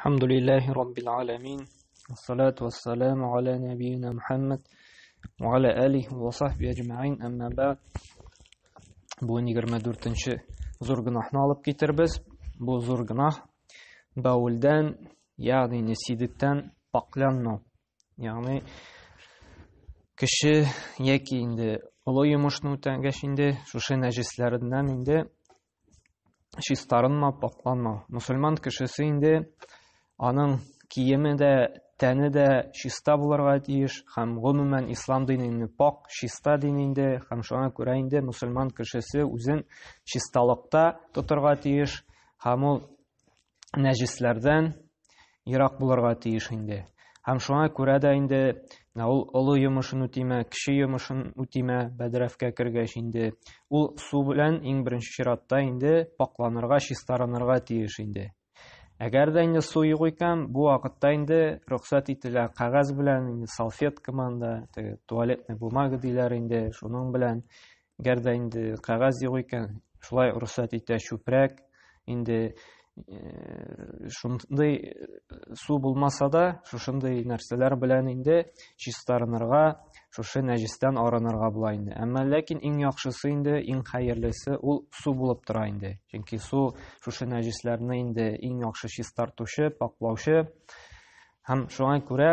Alhamdulillahi Rabbil Alamin. Wassalatu wassalamu ala nabiyyina Muhammad wa ala alihi wa sahbihi ajma'in. Amma ba'd. Bu 24-нче зур гынахны алып китербез. Бу зур гынах баулдан, ягъни несидеттән пакланмау. Ягъни кеше яки инде олы йомышны үтәгәч инде шушы нәҗисләрдән инде чистарынма, пакланмау. Мусульман кешесе инде аның киеме дә, тәне дә чиста булырга тиеш, һәм гомумән ислам диненең пак, чиста дин инде, һәм шуңа күрә инде мусульман кешесе үзен чисталыкта тотырга тиеш, һәм ул нәҗисләрдән ерак булырга тиеш инде. Һәм шуңа күрә дә инде ул олы йомышын үтимә, кеше йомышын үтимә, бәдрәфкә кергәч инде ул су белән иң беренче чиратта инде пакланырга, чистарынырга тиеш инде. Әгәр дә инде су юк икән, бу вакытта инде рөхсәт ителә кагаз белән, инде салфетка манда, туалетная бумага диләр инде, шуның белән. Әгәр дә инде кагаз юк икән, шулай рөхсәт итә чүпрәк, инде шундый су булмаса да, шушындый нәрсәләр белән инде чистарынырга, шушы нәҗистән арынырга була инде. Әмма ләкин иң яхшысы инде, иң хәерлесе ул су булып тора инде. Чөнки су шушы нәҗисләрне инде иң яхшы чистартучы, паклаучы. Һәм шуңа күрә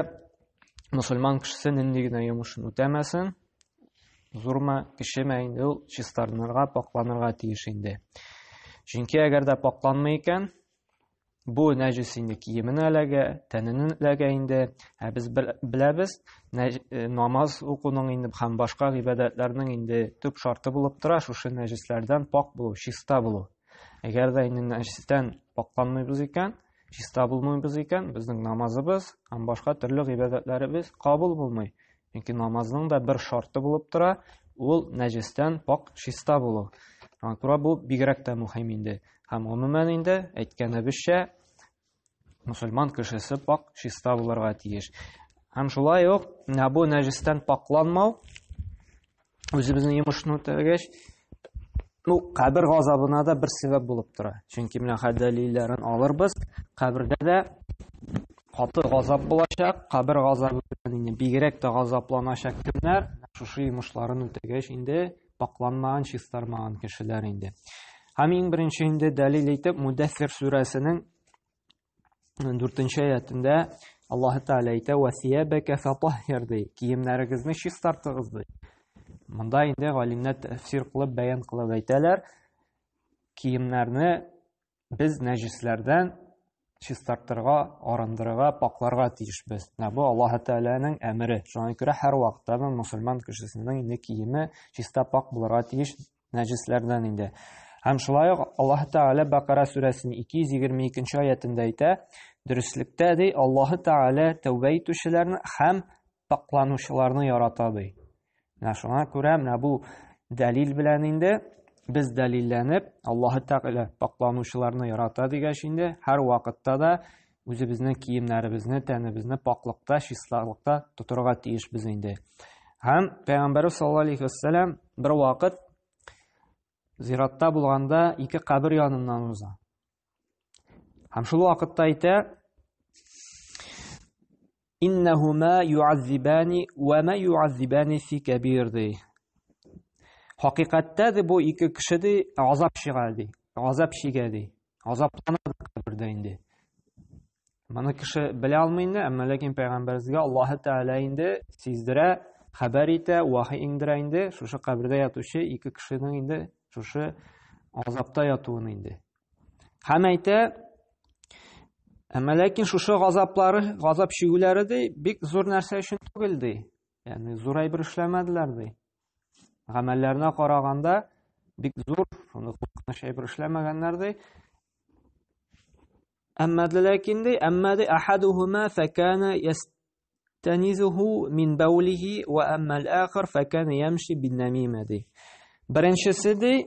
мусульман кешесе нинди генә йомышын үтәмәсен, зурма, кечеме инде ул чистарынырга, пакланырга тиеш инде. Чөнки әгәр дә пакланмый икән, бу нәҗис инде киеменә эләгә, тәненә эләгә инде. Без беләбез, намаз укуның инде һәм башка гыйбадәтләрнең инде төп шарты булып тора шушы нәҗисләрдән пак булу, чиста булу. Әгәр дә инде нәҗистән пакланмыйбыз икән, чиста булмыйбыз икән, безнең намазыбыз һәм башка төрле гыйбадәтләребез кабул булмый. Чөнки намазның да бер шарты булып тора, ул нәҗистән пак, чиста булу. Шуңа бу бигрәк тә мөһим инде. Һәм гомумән инде әйткәнебезчә, мусульман кешесе пак, чиста булырга тиеш. Һәм шулай ук бу нәҗистән пакланмау үзебезнең йомышны үтәгәч, кабер газабына да бер сәбәп булып тора. Чөнки менә дәлилләрен алырбыз, кабердә дә каты газап булачак, кабер газабы белән бигрәк тә газапланачак кемнәр, шушы йомышларын үтәгәч инде пакланмаган, чистармаган кешеләр инде. Һәм иң беренче инде дәлил итеп Мудәссир сүрәсенең 4-нче аятында Аллаһ Тәгалә әйтә: "Ва сиябәкә фатаххир" ди, киемнәрегезне чистартыгыз ди. Монда инде галимнәр тәфсир кылып, бәян кылып әйтәләр, киемнәрне без нәҗисләрдән чистартырга, арындырырга, пакларга тиешбез. Бу Аллаһ Тәгаләнең әмере. Шуңа күрә һәр вакытта мусульман кешесенең инде киеме чиста, пак булырга тиеш нәҗисләрдән инде. Һәм шулай ук Аллаһ Тәгалә Бакара сүрәсенең 222-нче аятында әйтә, дөреслектә ди, Аллаһ Тәгалә тәүбә итүчеләрне һәм пакланучыларны ярата ди. Шуңа күрә бу дәлил белән инде без дәлилләнеп, Аллаһ Тәгалә пакланучыларны ярата дигәч инде, һәр вакытта да үзебезнең киемнәребезне, тәнебезне паклыкта, чисталыкта тотырга тиешбез инде. Һәм Пәйгамбәрбез саллаллаһу алейһи ва саллям бер вакыт зиратта булганда ике кабер яныннан уза. Һәм шул вакытта әйтә: "Иннахума ю'аззибани ва ма ю'аззибани фи кабир" ди. Хакыйкатьтә ди бу ике кеше ди газап чыга ди. Газап чигә ди. Газаплана кабердә инде. Моны кеше белә алмый инде, әмма ләкин Пәйгамбәргә Аллаһ Тәгалә инде сиздерә, хәбәр итә, вахи иңдерә инде шушы кабердә ятучы ике кешенең инде шушы газапта ятуын инде. Һәм әйтә, әмма ләкин шушы газаплары, газап чигүләре ди бик зур нәрсә өчен түгел ди. Ягъни зур әйбер эшләмәделәр ди. Гамәлләренә караганда бик зур, шуны куркыныч әйбер эшләмәгәннәр ди. Әмма ләкин ди, ахадухума факана ястанизуху мин баулихи ва амма ал-ахир факана ямши бин-намима ди. Беренчесе ди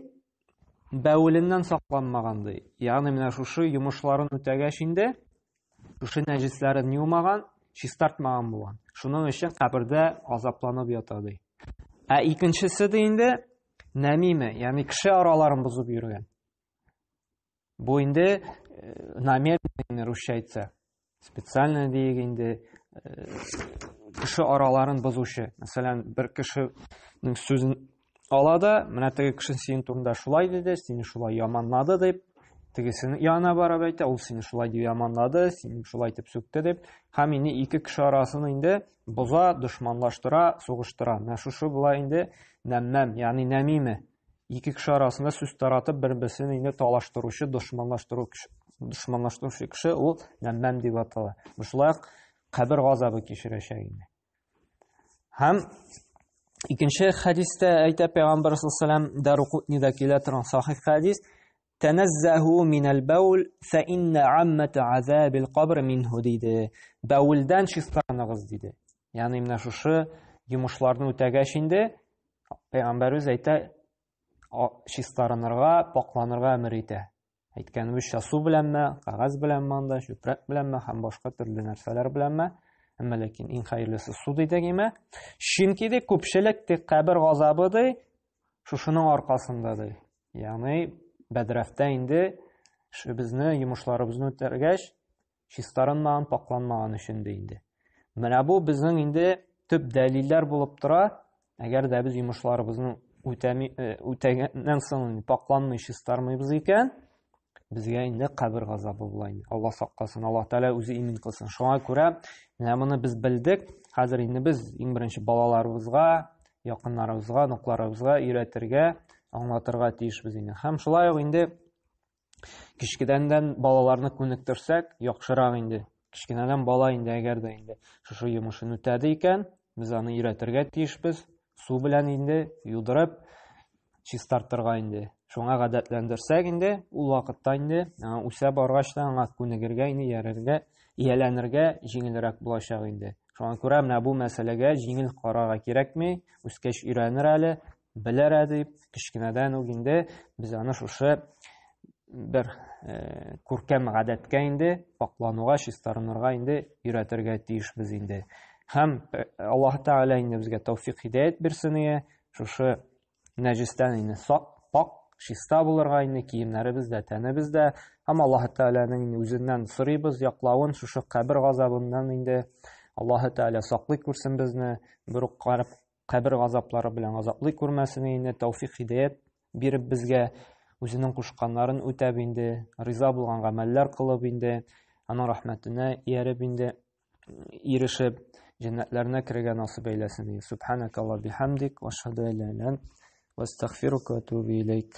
бәүленнән сакланмаган ди. Ягъни менә шушы йомышларын үтәгәч инде шушы нәҗисләрен юмаган, чистартмаган булган. Шуның өчен кабердә газапланып ята ди. Икенчесе ди инде намима, ягъни кеше араларын бузып йөргән. Бу инде намер русча әйтсә. специально диек инде кеше араларын бозучы. Мәсәлән, бер кешенең сүзен ала да, менә теге кеше синең турында шулай диде, сине шулай яманлады дип, тегесенең янына барып әйтә, ул сине шулай дип яманлады, сине шулай итеп сүкте дип, һәм инде ике кеше арасын инде боза, дошманлаштыра, сугыштыра. Менә шушы була инде нәммәм, ягъни нәмиме. Ике кеше арасында сүз таратып, бер-берсен инде талаштыручы, дошманлаштыручы кеше ул нәммәм дип атала. Шулай ук кабер газабы кичерәчәк инде. Һәм икенче хадистә әйтә Пәйгамбәр саллаллаһу алейһи Даруқутнида килә торган сахих хадис: "Таназзаху минал баул, фа инна аммата азабил кабр минху" диде. Баулдан чистарыгыз диде. Ягъни менә шушы йомышларны үтәгәч инде Пәйгамбәрбез әйтә, чистарынырга, пакланырга әмер итә. Әйткәнебезчә, су беләнме, кагаз беләнме анда, чүпрәк беләнме һәм башка төрле нәрсәләр беләнме? Әмма ләкин иң хәерлесе су дидегеме? Чөнки дә күпчелек кабер газабы ди шушының аркасында ди. Ягъни бәдрәфтә инде безне йомышларыбызны үтәргәч, чистарынмаган, пакланмаган өчен ди инде. Менә бу безнең инде төп дәлилләр булып тора. Әгәр дә без йомышларыбызны үтәгәннән соң пакланмый, чистармыйбыз икән, безгә инде кабер газабы була инде. Алла сакласын, Аллаһ Тәала үзе имин кылсын. Шуңа күрә менә моны без белдек. Хәзер инде без иң беренче балаларыбызга, якыннарыбызга, нукларыбызга өйрәтергә, аңлатырга тиешбез инде. Һәм шулай ук инде кичкедән балаларны күнектерсәк, яхшырак инде. Кичкенәдән бала инде әгәр дә инде шушы йомышын үтәде икән, без аны өйрәтергә тиешбез. Су белән инде юдырып чистартырга инде. Шуңа гадәтләндерсәк инде, ул вакытта инде үсә баргач та аңа күнегергә, инде ияләнергә җиңелрәк булачак инде. Шуңа күрә менә бу мәсьәләгә җиңел карарга кирәкми, үскәч өйрәнер әле, белер дип, кичкенәдән үк инде без аны шушы бер күркәм гадәткә инде паклануга, чистарынырга инде өйрәтергә тиешбез инде. Һәм Аллаһ Тәгалә инде безгә тәүфыйк хидаят бирсен, шушы нәҗестән инде пак, чиста булырга инде киемнәребез дә, тәнебез дә. Һәм Аллаһ Тәгаләнең үзеннән сорыйбыз яклавын, шушы кабер газабыннан инде Аллаһ Тәгалә саклый күрсен безне, бер үк кабер газаплары белән газаплый күрмәсен инде, тәүфыйк хидаят биреп безгә, үзенең кушканнарын үтәп инде, риза булган гамәлләр кылып инде, аның рәхмәтенә ияреп инде, ирешеп җәннәтләренә керергә насыйп әйләсен. Субханакалла бихамдик ва ашһаду ан ла илаха илля ант ва астагфирука ва атубу илейк.